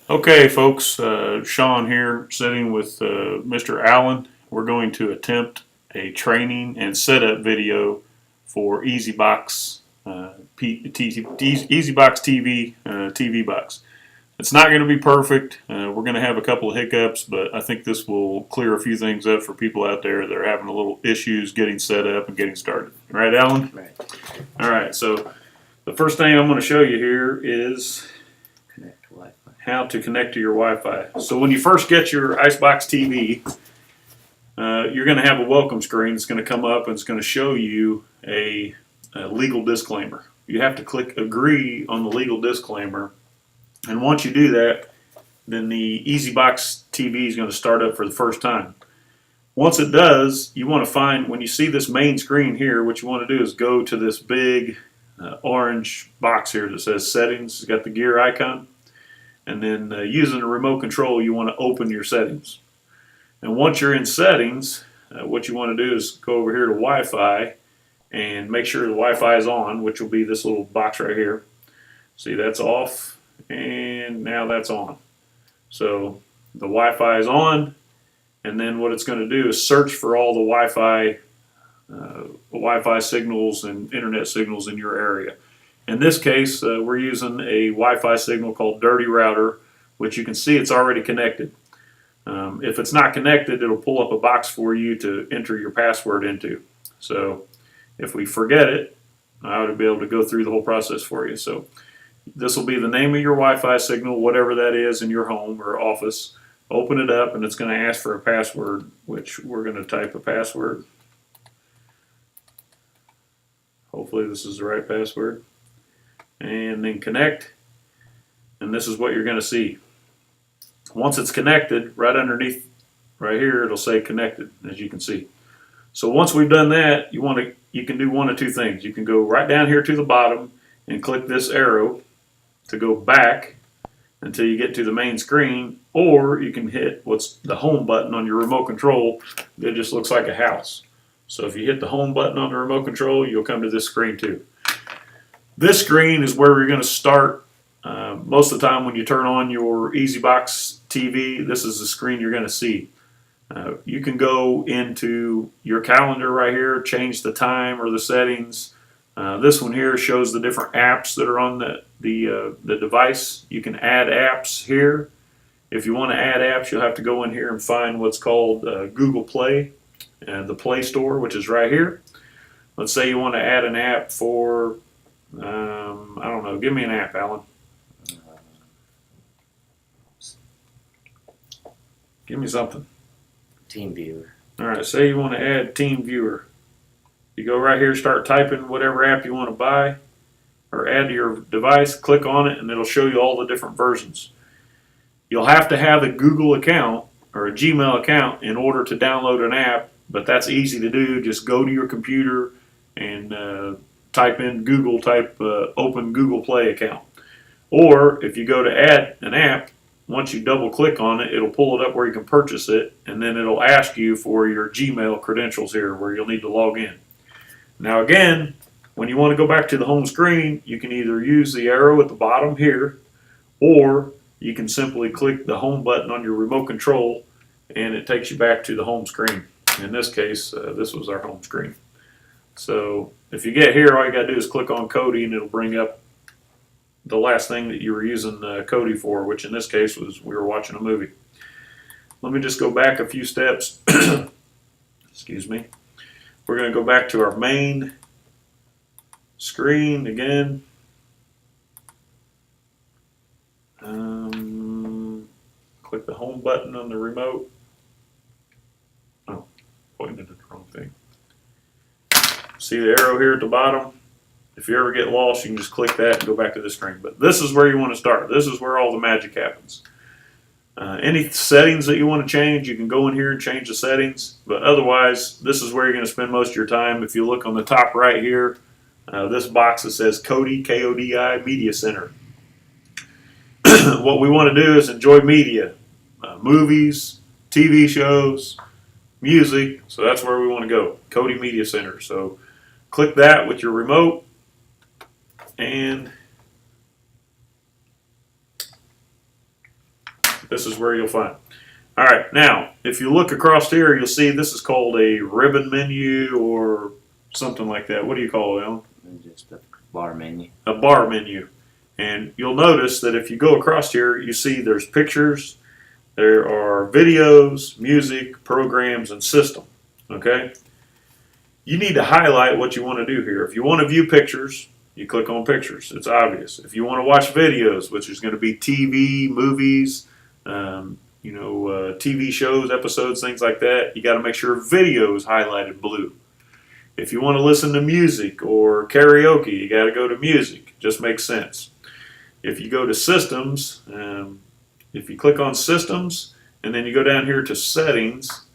Okay, folks, Sean here, sitting with Mr. Allen. We're going to attempt a training and setup video for EasyBox EasyBox TV TV box. It's not going to be perfect. We're going to have a couple of hiccups, but I think this will clear a few things up for people out there that are having a little issues getting set up and getting started. Right, Alan? Right. All right. So the first thing I'm going to show you here is Connect to Wi-Fi. how to connect to your Wi-Fi. So when you first get your Icebox TV, you're going to have a welcome screen. It's going to come up and it's going to show you a legal disclaimer. You have to click agree on the legal disclaimer, and once you do that, then the EasyBox TV is going to start up for the first time. Once it does, you want to find, when you see this main screen here, what you want to do is go to this big orange box here that says settings. It's got the gear icon. And then using the remote control, you want to open your settings. And once you're in settings, what you want to do is go over here to Wi-Fi and make sure the Wi-Fi is on, which will be this little box right here. See, that's off, and now that's on. So the Wi-Fi is on, and then what it's going to do is search for all the Wi-Fi signals and internet signals in your area. In this case, we're using a Wi-Fi signal called Dirty Router, which you can see it's already connected. If it's not connected, it'll pull up a box for you to enter your password into. So if we forget it, I ought to be able to go through the whole process for you. So this will be the name of your Wi-Fi signal, whatever that is in your home or office. Open it up, and it's going to ask for a password, which we're going to type a password. Hopefully this is the right password. And then connect, and this is what you're going to see. Once it's connected, right underneath right here, it'll say connected, as you can see. So once we've done that, you can do one of two things. You can go right down here to the bottom and click this arrow to go back until you get to the main screen, or you can hit what's the home button on your remote control that just looks like a house. So if you hit the home button on the remote control, you'll come to this screen too. This screen is where we're going to start. Most of the time when you turn on your EasyBox TV, this is the screen you're going to see. You can go into your calendar right here, change the time or the settings. This one here shows the different apps that are on the device. You can add apps here. If you want to add apps, you'll have to go in here and find what's called Google Play, the Play Store, which is right here. Let's say you want to add an app for, I don't know, give me an app, Alan. Give me something. TeamViewer. All right, say you want to add TeamViewer. You go right here, start typing whatever app you want to buy or add to your device, click on it, and it'll show you all the different versions. You'll have to have a Google account or a Gmail account in order to download an app, but that's easy to do. Just go to your computer and type in Google, open Google Play account. Or if you go to add an app, once you double click on it, it'll pull it up where you can purchase it, and then it'll ask you for your Gmail credentials here where you'll need to log in. Now again, when you want to go back to the home screen, you can either use the arrow at the bottom here, or you can simply click the home button on your remote control and it takes you back to the home screen. In this case, this was our home screen. So if you get here, all you got to do is click on Kodi and it'll bring up the last thing that you were using Kodi for, which in this case was we were watching a movie. Let me just go back a few steps. Excuse me. We're going to go back to our main screen again. Click the home button on the remote. Oh, pointing at the wrong thing. See the arrow here at the bottom? If you ever get lost, you can just click that and go back to the screen. But this is where you want to start. This is where all the magic happens. Any settings that you want to change, you can go in here and change the settings. But otherwise, this is where you're going to spend most of your time. If you look on the top right here, this box that says Kodi, K-O-D-I, Media Center. What we want to do is enjoy media, movies, TV shows, music. So that's where we want to go, Kodi Media Center. So click that with your remote, and this is where you'll find it. All right, now, if you look across here, you'll see this is called a ribbon menu or something like that. What do you call it, Alan? Just a bar menu. A bar menu. And you'll notice that if you go across here, you see there's pictures, there are videos, music, programs, and system. Okay? You need to highlight what you want to do here. If you want to view pictures, you click on pictures. It's obvious. If you want to watch videos, which is going to be TV, movies, TV shows, episodes, things like that, you got to make sure video is highlighted blue. If you want to listen to music or karaoke, you got to go to music. It just makes sense. If you go to systems, if you click on systems and then you go down here to settings,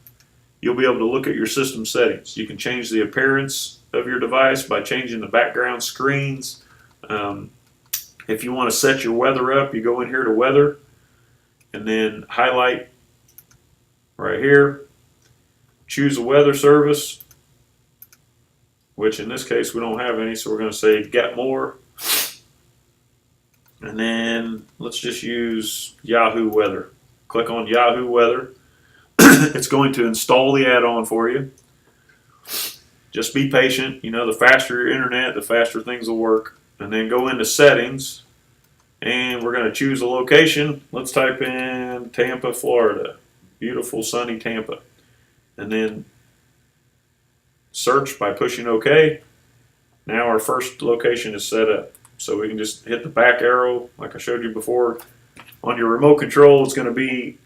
you'll be able to look at your system settings. You can change the appearance of your device by changing the background screens. If you want to set your weather up, you go in here to weather and then highlight right here. Choose a weather service, which in this case we don't have any, so we're going to say get more. And then let's just use Yahoo Weather. Click on Yahoo Weather. It's going to install the add-on for you. Just be patient. The faster your internet, the faster things will work. And then go into settings. And we're going to choose a location. Let's type in Tampa, Florida. Beautiful sunny Tampa. And then search by pushing OK. Now our first location is set up. So we can just hit the back arrow like I showed you before. On your remote control, it's going to be,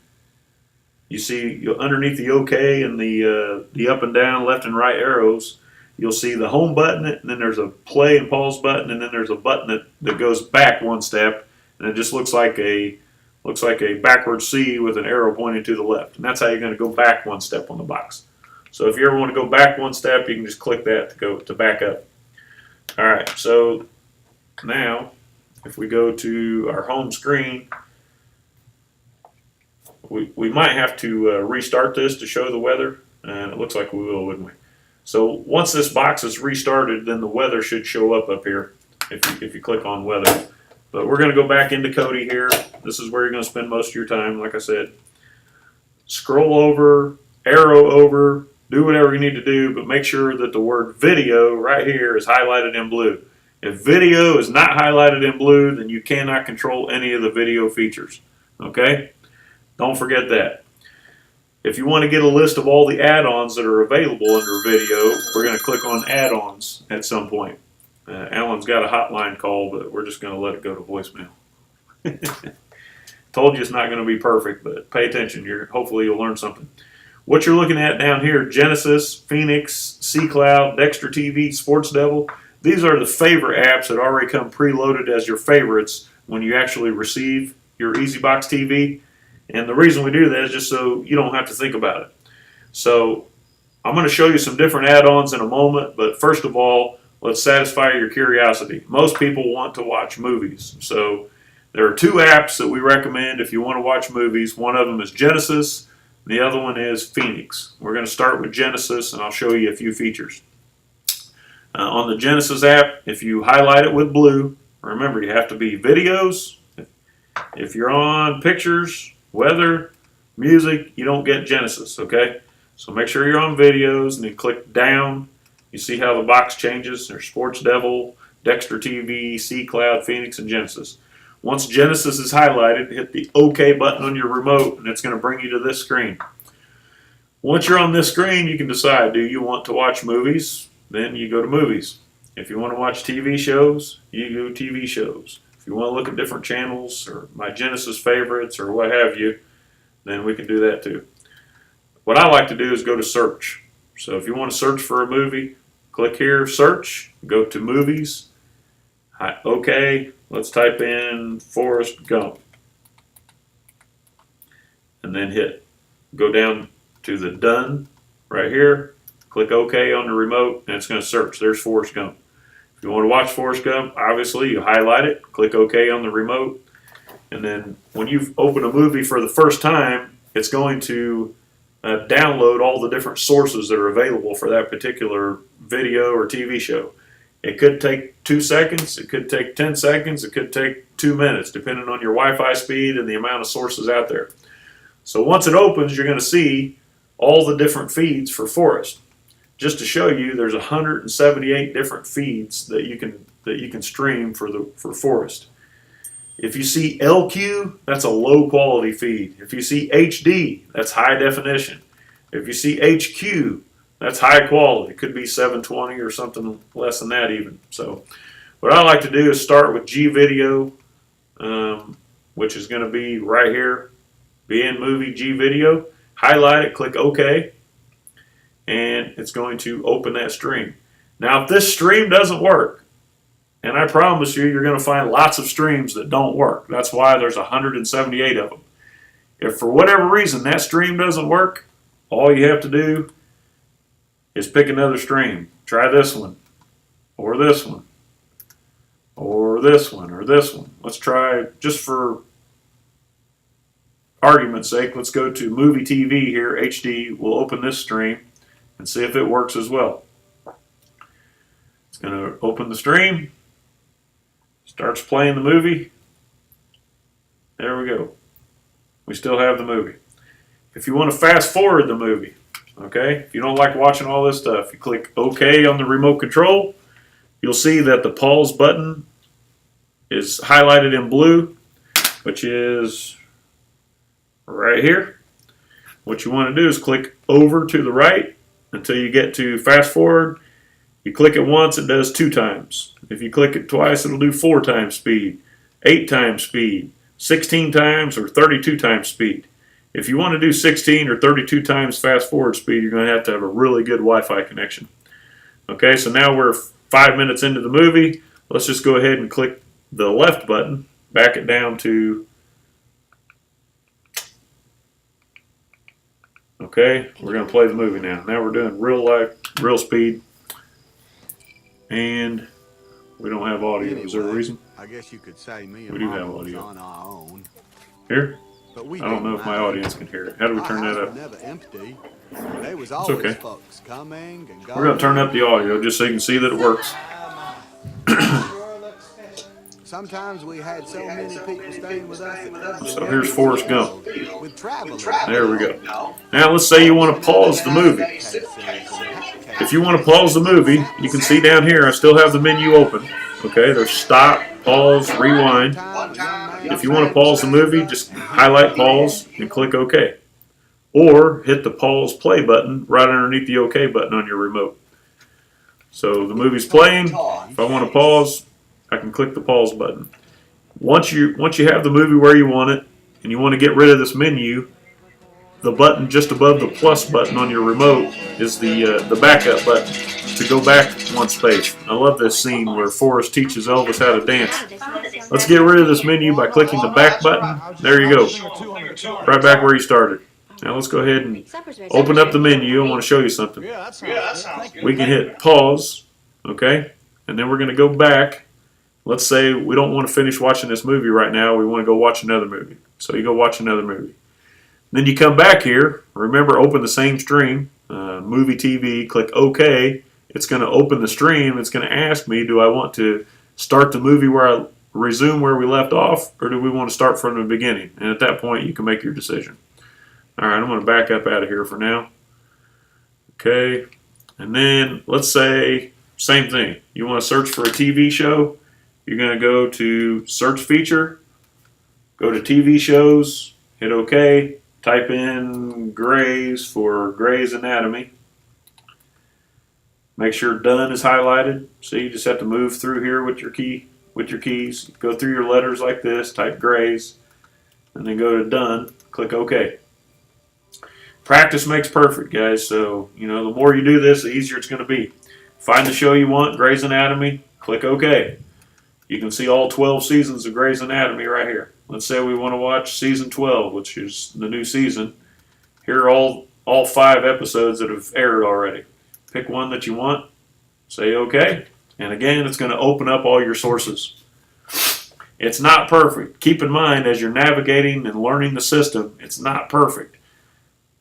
you see underneath the OK and the up and down, left and right arrows, you'll see the home button, and then there's a play and pause button, and then there's a button that goes back one step, and it just looks like a backward C with an arrow pointing to the left. And that's how you're going to go back one step on the box. So if you ever want to go back one step, you can just click that to back up. All right, so now, if we go to our home screen, we might have to restart this to show the weather, and it looks like we will, wouldn't we? So once this box is restarted, then the weather should show up here if you click on weather. But we're going to go back into Kodi here. This is where you're going to spend most of your time, like I said. Scroll over, arrow over, do whatever you need to do, but make sure that the word video right here is highlighted in blue. If video is not highlighted in blue, then you cannot control any of the video features. Okay? Don't forget that. If you want to get a list of all the add-ons that are available under video, we're going to click on add-ons at some point. Alan's got a hotline call, but we're just going to let it go to voicemail. Told you it's not going to be perfect, but pay attention. Hopefully you'll learn something. What you're looking at down here, Genesis, Phoenix, C-Cloud, Dexter TV, Sports Devil, these are the favorite apps that already come preloaded as your favorites when you actually receive your EasyBox TV. And the reason we do that is just so you don't have to think about it. So I'm going to show you some different add-ons in a moment, but first of all, let's satisfy your curiosity. Most people want to watch movies. So there are two apps that we recommend if you want to watch movies. One of them is Genesis. The other one is Phoenix. We're going to start with Genesis, and I'll show you a few features. On the Genesis app, if you highlight it with blue, remember you have to be videos. If you're on pictures, weather, music, you don't get Genesis, okay? So make sure you're on videos and then click down. You see how the box changes. There's Sports Devil, Dexter TV, C-Cloud, Phoenix, and Genesis. Once Genesis is highlighted, hit the OK button on your remote, and it's going to bring you to this screen. Once you're on this screen, you can decide, do you want to watch movies? Then you go to movies. If you want to watch TV shows, you go TV shows. If you want to look at different channels or my Genesis favorites or what have you, then we can do that too. What I like to do is go to search. So if you want to search for a movie, click here, search, go to movies. Okay, let's type in Forrest Gump. And then hit. Go down to the done right here. Click OK on the remote, and it's going to search. There's Forrest Gump. If you want to watch Forrest Gump, obviously you highlight it, click OK on the remote, and then when you open a movie for the first time, it's going to download all the different sources that are available for that particular video or TV show. It could take 2 seconds, it could take 10 seconds, it could take 2 minutes, depending on your Wi-Fi speed and the amount of sources out there. So once it opens, you're going to see all the different feeds for Forest. Just to show you, there's 178 different feeds that you can stream for Forest. If you see LQ, that's a low quality feed. If you see HD, that's high definition. If you see HQ, that's high quality. It could be 720 or something less than that even. So what I like to do is start with G Video, which is going to be right here, BN Movie G Video. Highlight it, click OK, and it's going to open that stream. Now if this stream doesn't work, and I promise you, you're going to find lots of streams that don't work. That's why there's 178 of them. If for whatever reason that stream doesn't work, all you have to do is pick another stream. Try this one, or this one, or this one, or this one. Let's try, just for argument's sake, let's go to Movie TV here, HD. We'll open this stream and see if it works as well. It's going to open the stream. Starts playing the movie. There we go. We still have the movie. If you want to fast forward the movie, okay, if you don't like watching all this stuff, you click OK on the remote control. You'll see that the pause button is highlighted in blue, which is right here. What you want to do is click over to the right until you get to fast forward. You click it once, it does 2 times. If you click it twice, it'll do 4 times speed, 8 times speed, 16 times, or 32 times speed. If you want to do 16 or 32 times fast forward speed, you're going to have a really good Wi-Fi connection. Okay, so now we're 5 minutes into the movie. Let's just go ahead and click the left button, back it down to, okay, we're going to play the movie now. Now we're doing real life, real speed. And we don't have audio. Anyway, is there a reason? I guess you could say me We and do Mama have was audio. on our own. Here? But we I don't know if my audience can hear it. How do we turn that Our house up? was never empty. There was always okay. folks coming and going. We're going to turn up the audio just so you can see that it works. Sometimes we had so many people staying with us. It was So here's Forrest Gump. with travelers. There we go. Now let's say you want to pause the movie. If you want to pause the movie, you can see down here I still have the menu open. Okay, there's stop, pause, rewind. If you want to pause the movie, just highlight pause and click OK. Or hit the pause play button right underneath the OK button on your remote. So the movie's playing. If I want to pause, I can click the pause button. Once you have the movie where you want it and you want to get rid of this menu, the button just above the plus button on your remote is the backup button to go back one space. I love this scene where Forrest teaches Elvis how to dance. Let's get rid of this menu by clicking the back button. There you go. Right back where you started. Now let's go ahead and open up the menu. I want to show you something. We can hit pause, okay? And then we're going to go back. Let's say we don't want to finish watching this movie right now. We want to go watch another movie. So you go watch another movie. Then you come back here. Remember, open the same stream, Movie TV, click OK. It's going to open the stream. It's going to ask me, do I want to start the movie where I resume where we left off, or do we want to start from the beginning? And at that point, you can make your decision. All right, I'm going to back up out of here for now. Okay, and then let's say, same thing. You want to search for a TV show. You're going to go to search feature, go to TV shows, hit OK, type in Grey's for Grey's Anatomy. Make sure done is highlighted. So you just have to move through here with your keys. Go through your letters like this, type Grey's, and then go to done, click OK. Practice makes perfect, guys. So, the more you do this, the easier it's going to be. Find the show you want, Grey's Anatomy, click OK. You can see all 12 seasons of Grey's Anatomy right here. Let's say we want to watch season 12, which is the new season. Here are all 5 episodes that have aired already. Pick one that you want, say OK, and again, it's going to open up all your sources. It's not perfect. Keep in mind, as you're navigating and learning the system, it's not perfect.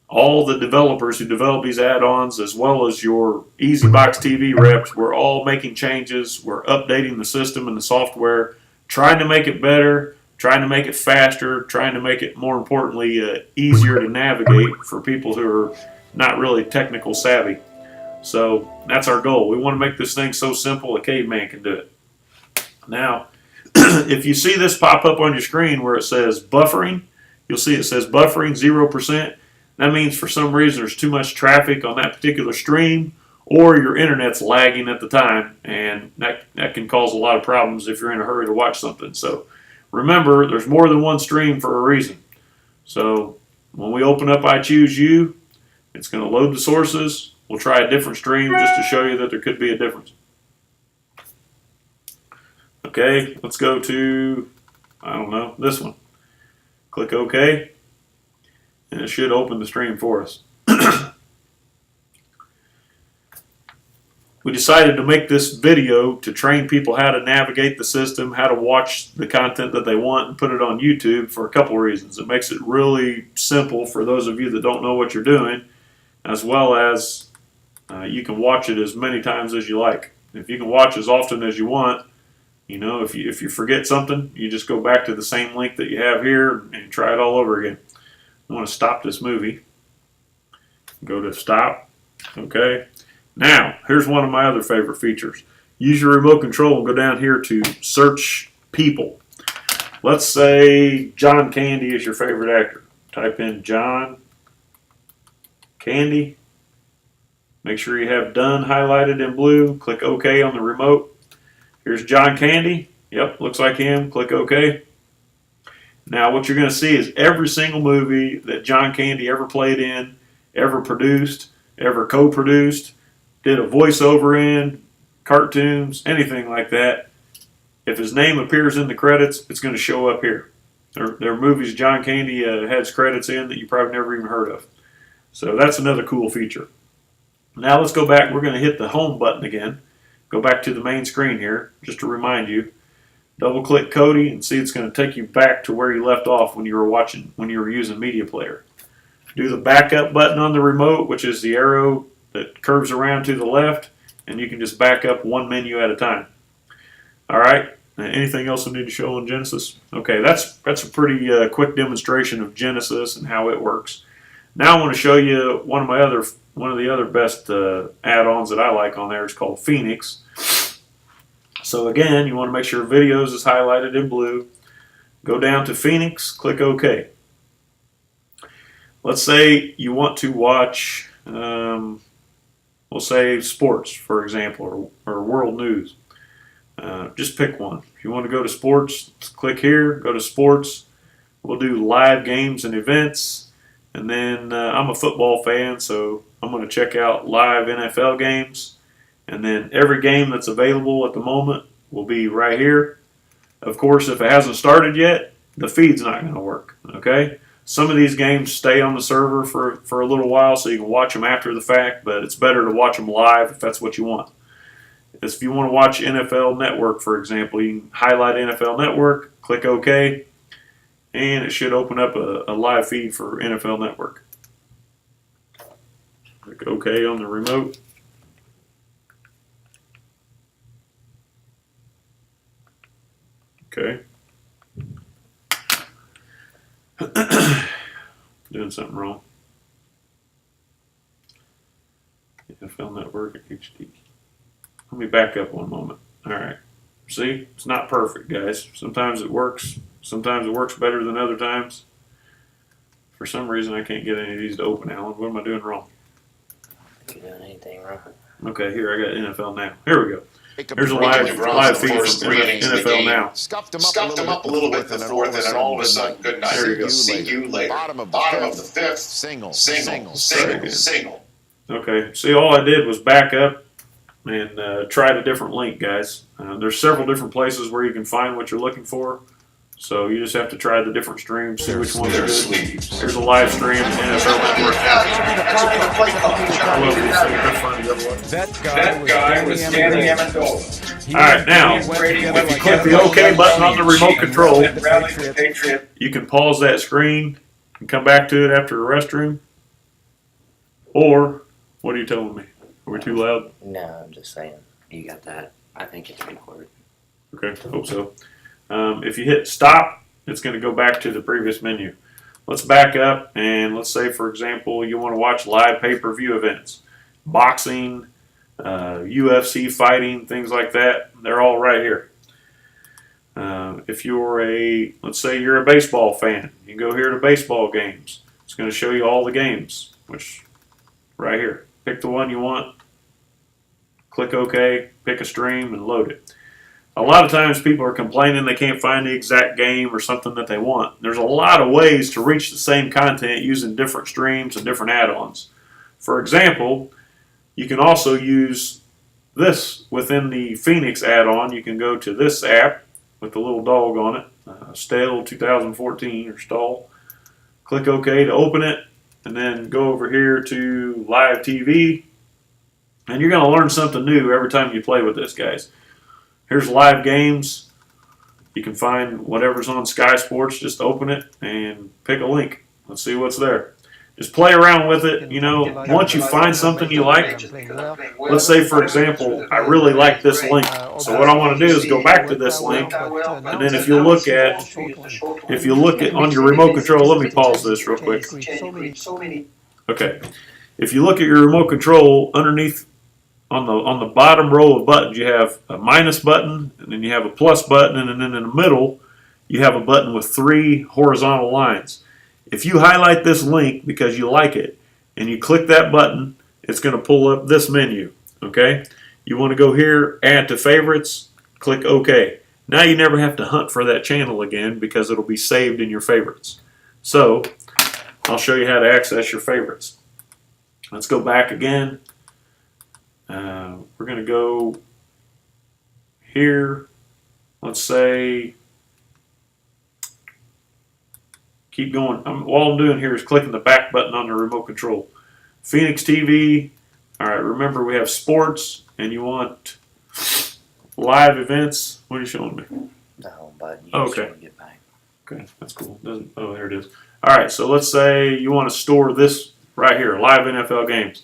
All the developers who develop these add-ons, as well as your EasyBox TV reps, we're all making changes. We're updating the system and the software, trying to make it better, trying to make it faster, trying to make it, more importantly, easier to navigate for people who are not really technical savvy. So that's our goal. We want to make this thing so simple a caveman can do it. Now, if you see this pop up on your screen where it says buffering, you'll see it says buffering 0%. That means for some reason there's too much traffic on that particular stream, or your internet's lagging at the time, and that can cause a lot of problems if you're in a hurry to watch something. So remember, there's more than one stream for a reason. So when we open up I Choose You, it's going to load the sources. We'll try a different stream just to show you that there could be a difference. Okay, let's go to, I don't know, this one. Click OK, and it should open the stream for us. We decided to make this video to train people how to navigate the system, how to watch the content that they want, and put it on YouTube for a couple of reasons. It makes it really simple for those of you that don't know what you're doing, as well as you can watch it as many times as you like. If you can watch as often as you want, you know, if you forget something, you just go back to the same link that you have here and try it all over again. I want to stop this movie. Go to stop. Okay. Now, here's one of my other favorite features. Use your remote control and go down here to search people. Let's say John Candy is your favorite actor. Type in John Candy. Make sure you have done highlighted in blue. Click OK on the remote. Here's John Candy. Yep, looks like him. Click OK. Now what you're going to see is every single movie that John Candy ever played in, ever produced, ever co-produced, did a voiceover in, cartoons, anything like that. If his name appears in the credits, it's going to show up here. There are movies John Candy has credits in that you probably never even heard of. So that's another cool feature. Now let's go back. We're going to hit the home button again. Go back to the main screen here, just to remind you. Double click Kodi and see it's going to take you back to where you left off when you were using Media Player. Do the backup button on the remote, which is the arrow that curves around to the left, and you can just back up one menu at a time. All right. Anything else I need to show on Genesis? Okay, that's a pretty quick demonstration of Genesis and how it works. Now I want to show you one of the other best add-ons that I like on there. It's called Phoenix. So again, you want to make sure Videos is highlighted in blue. Go down to Phoenix, click OK. Let's say you want to watch, we'll say sports, for example, or world news. Just pick one. If you want to go to sports, click here, go to sports. We'll do live games and events. And then I'm a football fan, so I'm going to check out live NFL games. And then every game that's available at the moment will be right here. Of course, if it hasn't started yet, the feed's not going to work. Okay? Some of these games stay on the server for a little while, so you can watch them after the fact, but it's better to watch them live if that's what you want. If you want to watch NFL Network, for example, you can highlight NFL Network, click OK, and it should open up a live feed for NFL Network. Click OK on the remote. Okay. Doing something wrong. NFL Network HD. Let me back up one moment. All right. See, it's not perfect, guys. Sometimes it works. Sometimes it works better than other times. For some reason, I can't get any of these to open, Alan. What am I doing wrong? You're doing anything wrong. Okay, here, I got NFL Now. Here we go. Here's a live feed from first 3 innings of the NFL game. Now. Scuffed them up a little bit in the fourth, and then all of a sudden, good night. There you go. See you later. Bottom of the fifth. Single. Okay, see, all I did was back up and tried a different link, guys. There's several different places where you can find what you're looking for. So you just have to try the different streams, see which ones are good. Here's a live stream, NFL Network. That guy was Danny Amendola. All right, now, if you click the OK button on the remote control, you can pause that screen and come back to it after a restroom. Or, what are you telling me? Are we too loud? No, I'm just saying. You got that. I think it's recorded. Okay, hope so. If you hit stop it's going to go back to the previous menu. Let's back up and let's say, for example, you want to watch live pay-per-view events, boxing, UFC fighting, things like that. They're all right here. If you're let's say you're a baseball fan, you go here to baseball games. It's going to show you all the games, which right here. Pick the one you want, click OK, pick a stream, and load it. A lot of times people are complaining they can't find the exact game or something that they want. There's a lot of ways to reach the same content using different streams and different add-ons. For example, you can also use this within the Phoenix add-on. You can go to this app with the little dog on it, Stale 2014 or Stall. Click OK to open it, and then go over here to Live TV. And you're going to learn something new every time you play with this, guys. Here's live games. You can find whatever's on Sky Sports. Just open it and pick a link. Let's see what's there. Just play around with it. You know, once you find something you like, let's say, for example, I really like this link. So what I want to do is go back to this link, and then if you look at on your remote control, let me pause this real quick. Okay, if you look at your remote control, underneath on the bottom row of buttons, you have a minus button, and then you have a plus button, and then in the middle, you have a button with 3 horizontal lines. If you highlight this link because you like it, and you click that button, it's going to pull up this menu. Okay, you want to go here, add to favorites, click OK. Now you never have to hunt for that channel again because it'll be saved in your favorites. So I'll show you how to access your favorites. Let's go back again. We're going to go here. Let's say, keep going. All I'm doing here is clicking the back button on the remote control. Phoenix TV. All right, remember we have sports, and you want live events. What are you showing me? The home button. Oh, okay. Get back. Okay, that's cool. Oh, there it is. All right, so let's say you want to store this right here, live NFL games.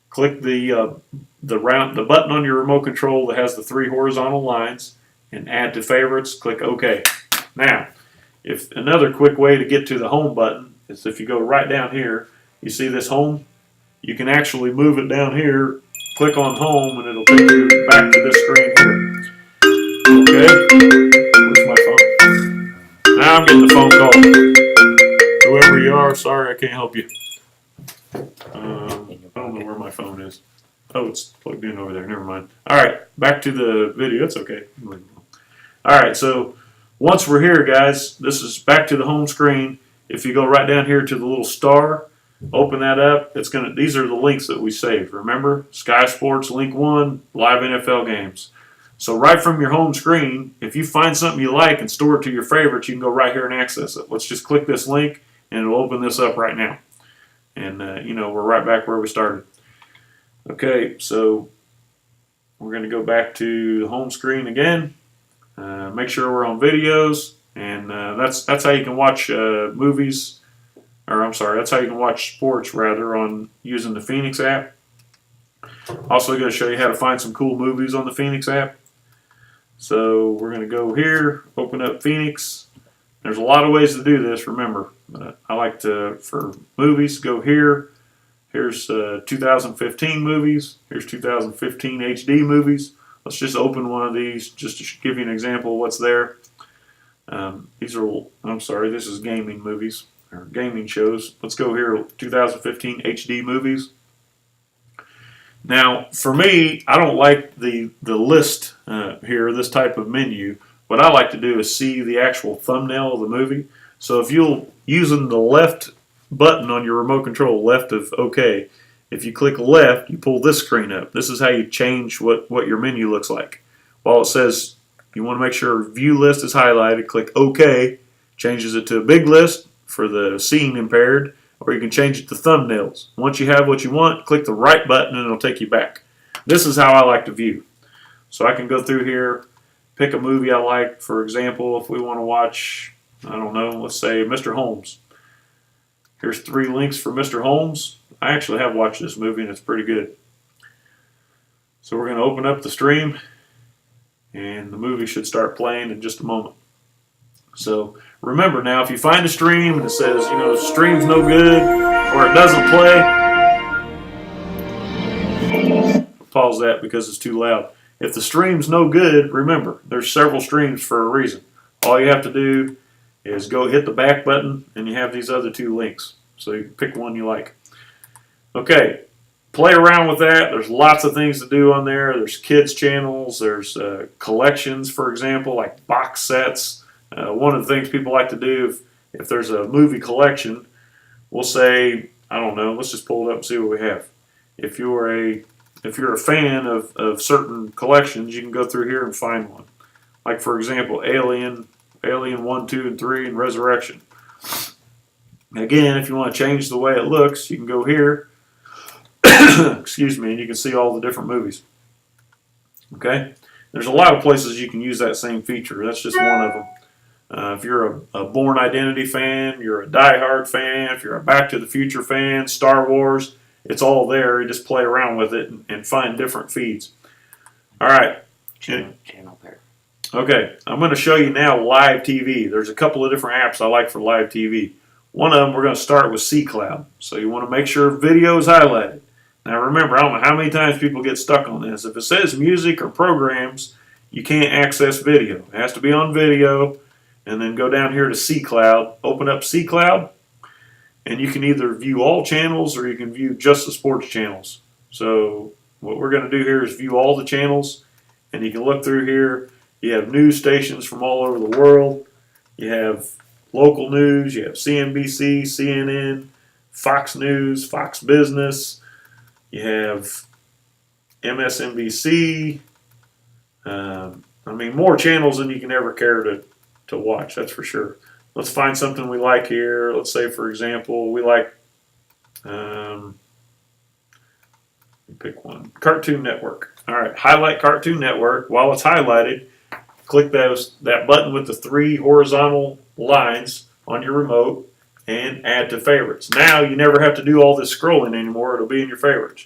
Click the button on your remote control that has the 3 horizontal lines, and add to favorites. Click OK. Now, if another quick way to get to the home button is if you go right down here, you see this home. You can actually move it down here. Click on home, and it'll take you back to this screen here. Okay. Where's my phone? Now I'm getting the phone call. Whoever you are, sorry I can't help you. I don't know where my phone is. Oh, it's plugged in over there. Never mind. All right, back to the video. It's okay. All right, so once we're here, guys, this is back to the home screen. If you go right down here to the little star, open that up. These are the links that we saved. Remember, Sky Sports, link 1, live NFL games. So right from your home screen, if you find something you like and store it to your favorites, you can go right here and access it. Let's just click this link, and it'll open this up right now. And, we're right back where we started. Okay, so we're going to go back to the home screen again. Make sure we're on videos. And that's how you can watch movies. Or, I'm sorry, that's how you can watch sports, rather, on using the Phoenix app. Also going to show you how to find some cool movies on the Phoenix app. So we're going to go here, open up Phoenix. There's a lot of ways to do this, remember. I like to, for movies, go here. Here's 2015 movies. Here's 2015 HD movies. Let's just open one of these just to give you an example of what's there. This is gaming movies, or gaming shows. Let's go here, 2015 HD movies. Now, for me, I don't like the list here, this type of menu. What I like to do is see the actual thumbnail of the movie. So if you'll, using the left button on your remote control, left of OK, if you click left, you pull this screen up. This is how you change what your menu looks like. While it says you want to make sure view list is highlighted, click OK, changes it to a big list for the seeing impaired, or you can change it to thumbnails. Once you have what you want, click the right button and it'll take you back. This is how I like to view. So I can go through here, pick a movie I like. For example, if we want to watch, I don't know, let's say Mr. Holmes. Here's 3 links for Mr. Holmes. I actually have watched this movie and it's pretty good. So we're going to open up the stream and the movie should start playing in just a moment. So remember now, if you find a stream and it says, stream's no good or it doesn't play, pause that because it's too loud. If the stream's no good, remember, there's several streams for a reason. All you have to do is go hit the back button and you have these other two links. So you pick one you like. Okay, play around with that. There's lots of things to do on there. There's kids channels. There's collections, for example, like box sets. One of the things people like to do if there's a movie collection, we'll say, I don't know, let's just pull it up and see what we have. If you're a fan of certain collections, you can go through here and find one. Like, for example, Alien 1, 2, and 3, and Resurrection. Again, if you want to change the way it looks, you can go here, excuse me, and you can see all the different movies. Okay? There's a lot of places you can use that same feature. That's just one of them. If you're a Bourne Identity fan, you're a Die Hard fan, if you're a Back to the Future fan, Star Wars, it's all there. You just play around with it and find different feeds. All right. Channel pair. Okay, I'm going to show you now live TV. There's a couple of different apps I like for live TV. One of them, we're going to start with CCloud. So you want to make sure video is highlighted. Now remember, I don't know how many times people get stuck on this. If it says music or programs, you can't access video. It has to be on video. And then go down here to CCloud, open up CCloud, and you can either view all channels or you can view just the sports channels. So what we're going to do here is view all the channels, and you can look through here. You have news stations from all over the world. You have local news. You have CNBC, CNN, Fox News, Fox Business. You have MSNBC. More channels than you can ever care to watch, that's for sure. Let's find something we like here. Let's say, for example, we like, pick one, Cartoon Network. All right, highlight Cartoon Network. While it's highlighted, click that button with the 3 horizontal lines on your remote and add to favorites. Now you never have to do all this scrolling anymore. It'll be in your favorites.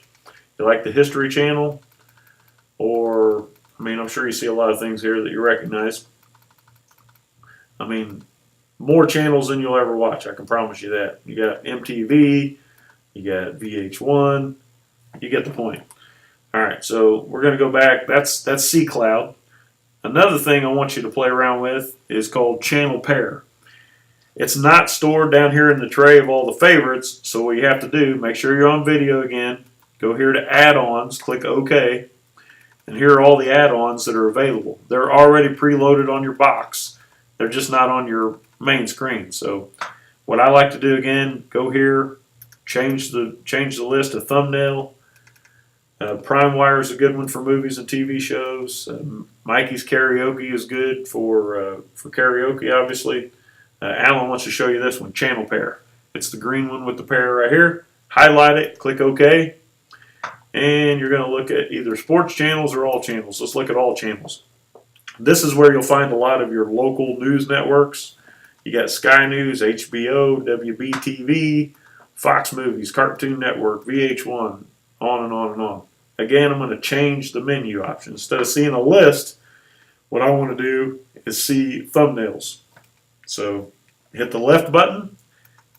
You like the History Channel, or, I'm sure you see a lot of things here that you recognize. More channels than you'll ever watch, I can promise you that. You got MTV, you got VH1, you get the point. All right, so we're going to go back. That's CCloud. Another thing I want you to play around with is called Channel Pair. It's not stored down here in the tray of all the favorites, so what you have to do, make sure you're on video again, go here to Add-ons, click OK, and here are all the add-ons that are available. They're already preloaded on your box. They're just not on your main screen. So what I like to do again, go here, change the list to thumbnail. PrimeWire is a good one for movies and TV shows. Mikey's Karaoke is good for karaoke, obviously. Alan wants to show you this one, Channel Pair. It's the green one with the pair right here. Highlight it, click OK, and you're going to look at either sports channels or all channels. Let's look at all channels. This is where you'll find a lot of your local news networks. You got Sky News, HBO, WBTV, Fox Movies, Cartoon Network, VH1, on and on and on. Again, I'm going to change the menu option. Instead of seeing a list, what I want to do is see thumbnails. So hit the left button.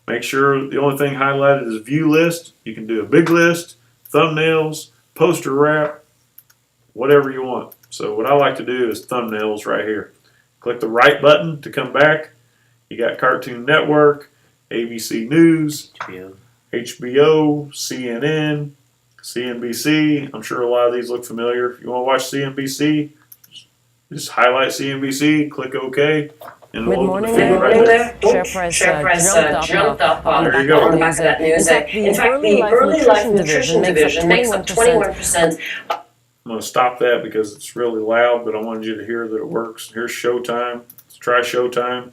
Make sure the only thing highlighted is View List. You can do a big list, thumbnails, poster wrap, whatever you want. So what I like to do is thumbnails right here. Click the right button to come back. You got Cartoon Network, ABC News, HBO, CNN, CNBC. I'm sure a lot of these look familiar. If you want to watch CNBC, just highlight CNBC, click OK. And Good morning, there. Share price jumped up on the back of that news. In fact, the Early Life Nutrition Division makes up 21%. I'm going to stop that because it's really loud, but I wanted you to hear that it works. Here's Showtime. Let's try Showtime.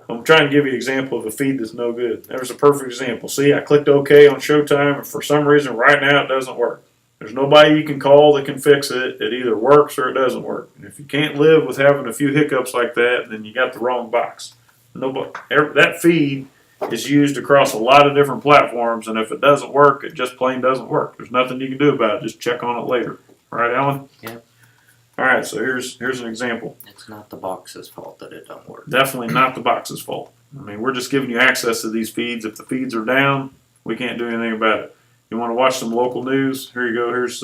I'm trying to give you an example of a feed that's no good. There's a perfect example. See, I clicked OK on Showtime, and for some reason right now it doesn't work. There's nobody you can call that can fix it. It either works or it doesn't work. And if you can't live with having a few hiccups like that, then you got the wrong box. That feed is used across a lot of different platforms, and if it doesn't work, it just plain doesn't work. There's nothing you can do about it. Just check on it later. Right, Alan? Yeah. All right, so here's an example. It's not the box's fault that it don't work. Definitely not the box's fault. I mean, we're just giving you access to these feeds. If the feeds are down, we can't do anything about it. You want to watch some local news? Here you go. Here's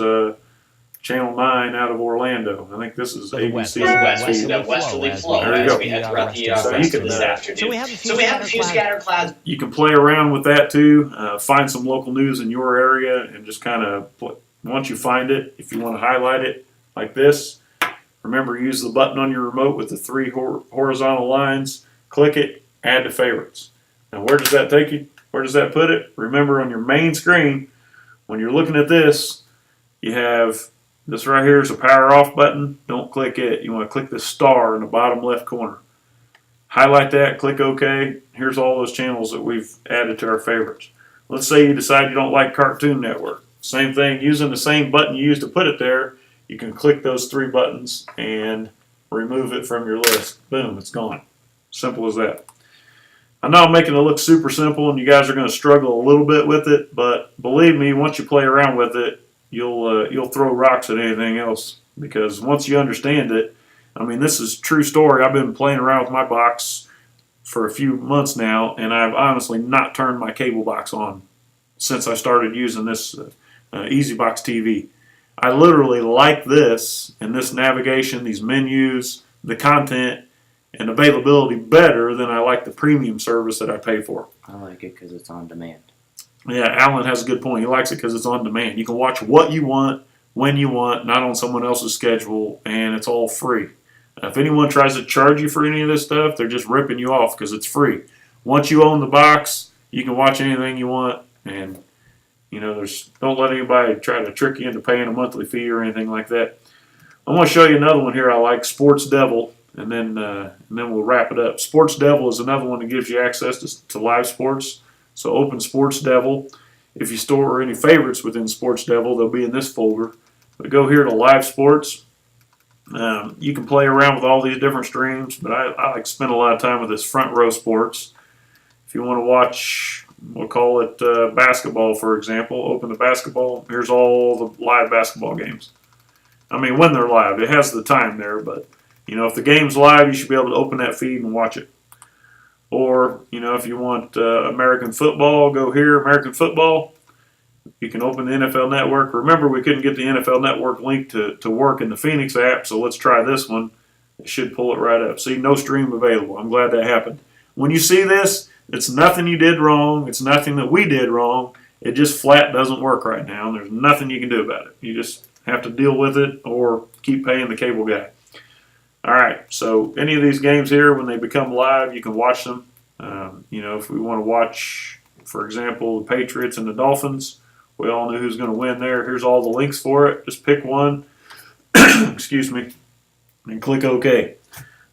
Channel 9 out of Orlando. I think this is ABC. The westerly flow There you as go. we head throughout the So you rest can, of this afternoon. So we have a few scattered clouds. You can play around with that too. Find some local news in your area and just kind of, once you find it, if you want to highlight it like this, remember use the button on your remote with the 3 horizontal lines. Click it, add to favorites. Now where does that take you? Where does that put it? Remember on your main screen, when you're looking at this, you have this right here is a power off button. Don't click it. You want to click the star in the bottom left corner. Highlight that, click OK. Here's all those channels that we've added to our favorites. Let's say you decide you don't like Cartoon Network. Same thing, using the same button you used to put it there, you can click those 3 buttons and remove it from your list. Boom, it's gone. Simple as that. I know I'm making it look super simple and you guys are going to struggle a little bit with it, but believe me, once you play around with it, you'll throw rocks at anything else, because once you understand it, I mean, this is true story. I've been playing around with my box for a few months now, and I've honestly not turned my cable box on since I started using this EasyBox TV. I literally like this and this navigation, these menus, the content, and availability better than I like the premium service that I pay for. I like it because it's on demand. Yeah, Alan has a good point. He likes it because it's on demand. You can watch what you want, when you want, not on someone else's schedule, and it's all free. If anyone tries to charge you for any of this stuff, they're just ripping you off because it's free. Once you own the box, you can watch anything you want, and don't let anybody try to trick you into paying a monthly fee or anything like that. I'm going to show you another one here I like, Sports Devil, and then we'll wrap it up. Sports Devil is another one that gives you access to live sports. So open Sports Devil. If you store any favorites within Sports Devil, they'll be in this folder. But go here to Live Sports. You can play around with all these different streams, but I like to spend a lot of time with this Front Row Sports. If you want to watch, we'll call it basketball, for example, open the basketball. Here's all the live basketball games. I mean, when they're live, it has the time there, but if the game's live, you should be able to open that feed and watch it. Or, if you want American football, go here, American football. You can open the NFL Network. Remember, we couldn't get the NFL Network link to work in the Phoenix app, so let's try this one. It should pull it right up. See, no stream available. I'm glad that happened. When you see this, it's nothing you did wrong. It's nothing that we did wrong. It just flat doesn't work right now, and there's nothing you can do about it. You just have to deal with it or keep paying the cable guy. All right, so any of these games here, when they become live, you can watch them. If we want to watch, for example, the Patriots and the Dolphins, we all know who's going to win there. Here's all the links for it. Just pick one, excuse me, and click OK.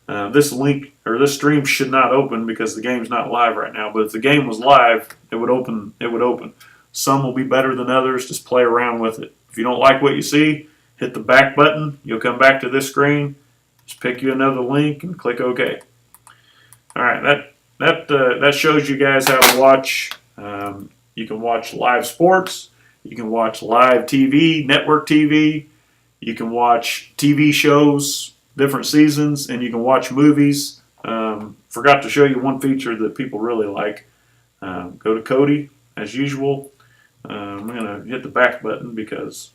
This link or this stream should not open because the game's not live right now. But if the game was live, it would open. Some will be better than others. Just play around with it. If you don't like what you see, hit the back button. You'll come back to this screen. Just pick you another link and click OK. All right, that shows you guys how to watch. You can watch live sports. You can watch live TV, network TV. You can watch TV shows, different seasons, and you can watch movies. Forgot to show you one feature that people really like. Go to Kodi, as usual. I'm going to hit the back button because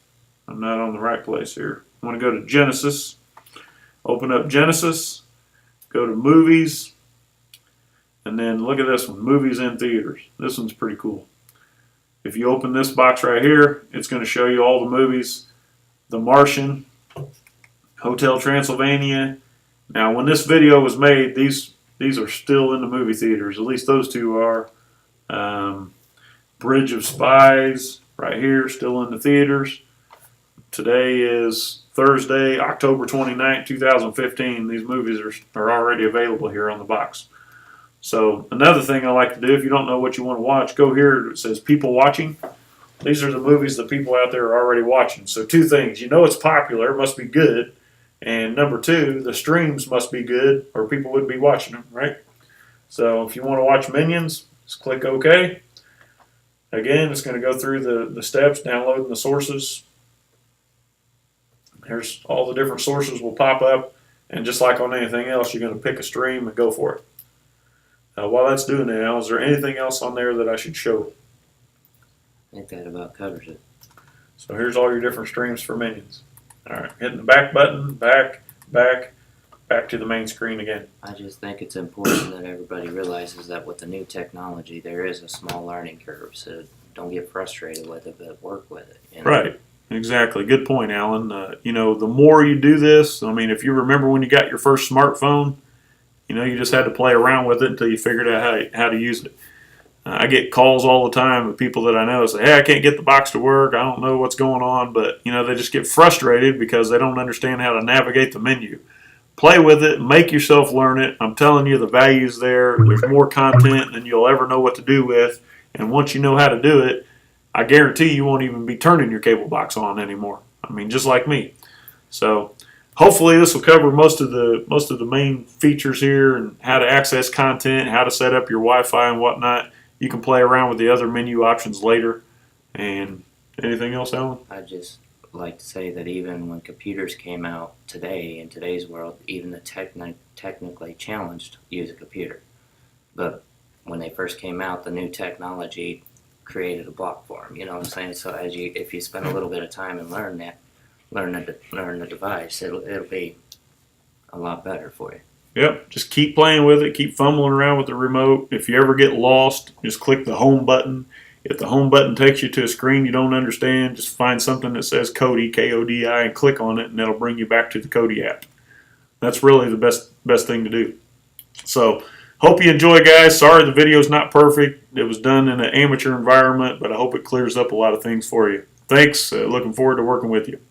I'm not on the right place here. I'm going to go to Genesis. Open up Genesis. Go to Movies. And then look at this one, Movies in Theaters. This one's pretty cool. If you open this box right here, it's going to show you all the movies. The Martian, Hotel Transylvania. Now, when this video was made, these are still in the movie theaters. At least those two are. Bridge of Spies, right here, still in the theaters. Today is Thursday, October 29th, 2015. These movies are already available here on the box. So another thing I like to do, if you don't know what you want to watch, go here. It says people watching. These are the movies that people out there are already watching. So two things. It's popular, it must be good. And number two, the streams must be good or people wouldn't be watching them, right? So if you want to watch Minions, just click OK. Again, it's going to go through the steps, downloading the sources. There's all the different sources will pop up, and just like on anything else, you're going to pick a stream and go for it. While that's doing that, Al, is there anything else on there that I should show? I think that about covers it. So here's all your different streams for Minions. All right, hitting the back button, back to the main screen again. I just think it's important that everybody realizes that with the new technology, there is a small learning curve. So don't get frustrated with it, but work with it. You know? Right, exactly. Good point, Alan. The more you do this, I mean, if you remember when you got your first smartphone, you just had to play around with it until you figured out how to use it. I get calls all the time of people that I know say, hey, I can't get the box to work. I don't know what's going on. But, they just get frustrated because they don't understand how to navigate the menu. Play with it. Make yourself learn it. I'm telling you, the value's there. There's more content than you'll ever know what to do with. And once you know how to do it, I guarantee you won't even be turning your cable box on anymore. I mean, just like me. So hopefully this will cover most of the main features here and how to access content, how to set up your Wi-Fi and whatnot. You can play around with the other menu options later. And anything else, Alan? I just like to say that even when computers came out today, in today's world, even the technically challenged use a computer. But when they first came out, the new technology created a block for them. You know what I'm saying? So if you spend a little bit of time and learn the device, it'll be a lot better for you. Yep, just keep playing with it. Keep fumbling around with the remote. If you ever get lost, just click the home button. If the home button takes you to a screen you don't understand, just find something that says Kodi, K-O-D-I, and click on it, and that'll bring you back to the Kodi app. That's really the best thing to do. So, hope you enjoy, guys. Sorry the video's not perfect. It was done in an amateur environment, but I hope it clears up a lot of things for you. Thanks. Looking forward to working with you.